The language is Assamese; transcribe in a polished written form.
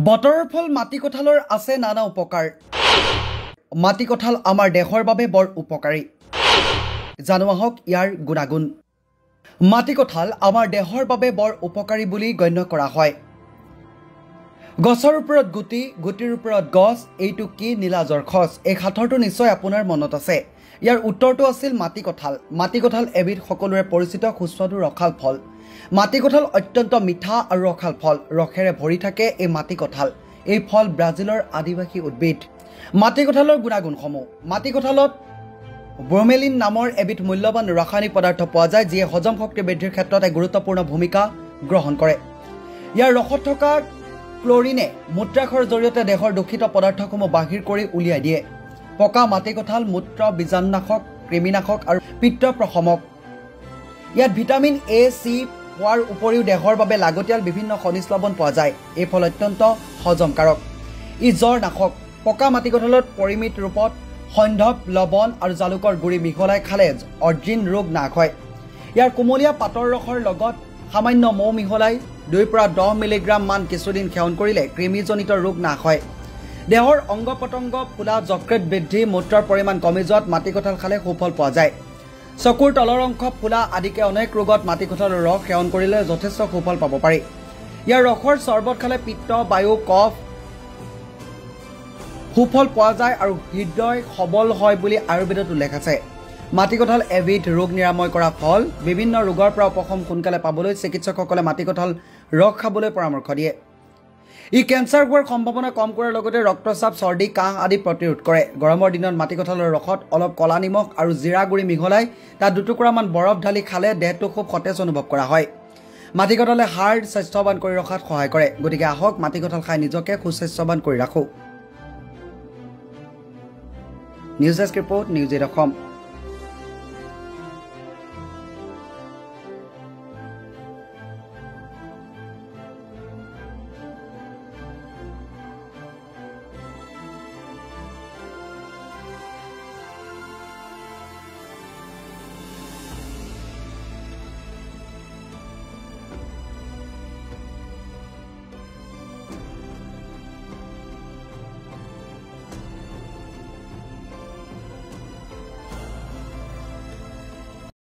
বতৰৰ ফল মাটি কঁঠালৰ আছে নানা উপকাৰ। মাটি কঁঠাল আমাৰ দেহৰ বাবে বৰ উপকাৰী। জানো আহক ইয়াৰ গুণাগুণ। মাটি কঁঠাল আমাৰ দেহৰ বাবে বৰ উপকাৰী বুলি গণ্য কৰা হয়। গছৰ ওপৰত গুটি, গুটিৰ ওপৰত গছ, এইটো কি নীলাজৰ খচ? এই সাঁথৰটো নিশ্চয় আপোনাৰ মনত আছে। ইয়াৰ উত্তৰটো আছিল মাটি কঁঠাল। মাটি কঁঠাল এবিধ সকলোৰে পৰিচিত সুস্বাদু ৰসাল ফল। মাটি কঁঠাল অত্যন্ত মিঠা আৰু ৰসাল ফল। ৰসেৰে ভৰি থাকে এই মাটি কঁঠাল। এই ফল ব্ৰাজিলৰ আদিবাসী উদ্ভিদ। মাটি কঁঠালৰ গুণাগুণসমূহ। মাটি কঁঠালত ব্ৰমেলিন নামৰ এবিধ মূল্যৱান ৰাসায়নিক পদাৰ্থ পোৱা যায়, যিয়ে হজম শক্তি বৃদ্ধিৰ ক্ষেত্ৰত এক গুৰুত্বপূৰ্ণ ভূমিকা গ্ৰহণ কৰে। ইয়াৰ ৰসত থকা ক্লৰিনে মূত্ৰাশয়ৰ জৰিয়তে দেহৰ দূষিত পদাৰ্থসমূহ বাহিৰ কৰি উলিয়াই দিয়ে। পকা মাটি কঁঠাল মূত্ৰ বীজাণুনাশক, কৃমিনাশক আৰু পিত্ত প্ৰশমক। ইয়াত ভিটামিন এ, চি পোৱাৰ উপৰিও দেহৰ বাবে লাগতিয়াল বিভিন্ন খনিজ লৱণ পোৱা যায়। এই ফল অত্যন্ত হজমকাৰক। ই জ্বৰ নাশক। পকা মাটি কঁঠালত পৰিমিত ৰূপত সৈন্ধৱ, লৱণ আৰু জালুকৰ গুড়ি মিহলাই খালে অৰ্জিন ৰোগ নাশ হয়। ইয়াৰ কোমলীয়া পাতৰ ৰসৰ লগত সামান্য মৌ মিহলাই 2 পৰা 10 মিলিগ্ৰাম মান কিছুদিন সেৱন কৰিলে কৃমিজনিত ৰোগ নাশ হয়। দেহৰ অংগ পতংগ ফুলা, যকৃত বৃদ্ধি, মূত্ৰৰ পৰিমাণ কমি যোৱাত মাটি কঁঠাল খালে সুফল পোৱা যায়। চকুৰ তলৰ অংশ ফুলা আদিকে অনেক ৰোগত মাটি কঁঠালৰ ৰস সেৱন কৰিলে যথেষ্ট সুফল পাব পাৰি। ইয়াৰ ৰসৰ চৰ্বত খালে পিত্ত, বায়ু, কফ সুফল পোৱা যায় আৰু হৃদয় সবল হয় বুলি আয়ুৰ্বেদত উল্লেখ আছে। মাটি কঁঠাল এবিধ ৰোগ নিৰাময় কৰা ফল। বিভিন্ন ৰোগৰ পৰা উপশম সোনকালে পাবলৈ চিকিৎসকসকলে মাটি কঁঠাল ৰস খাবলৈ পৰামৰ্শ দিয়ে। ই কেঞ্চাৰ হোৱাৰ সম্ভাৱনা কম কৰাৰ লগতে ৰক্তচাপ, চৰ্দি, কাহ আদি প্ৰতিৰোধ কৰে। গৰমৰ দিনত মাটি কঁঠালৰ ৰসত অলপ কলা নিমখ আৰু জিৰা গুড়ি মিহলাই তাত 2 টুকুৰামান বৰফ ঢালি খালে দেহটো খুব সতেজ অনুভৱ কৰা হয়। মাটি কঁঠালে হাড় স্বাস্থ্যৱান কৰি ৰখাত সহায় কৰে। গতিকে আহক মাটি কঁঠাল খাই নিজকে সুস্বাস্থ্যৱান কৰি ৰাখোঁ। News desk report, news 8 Assam.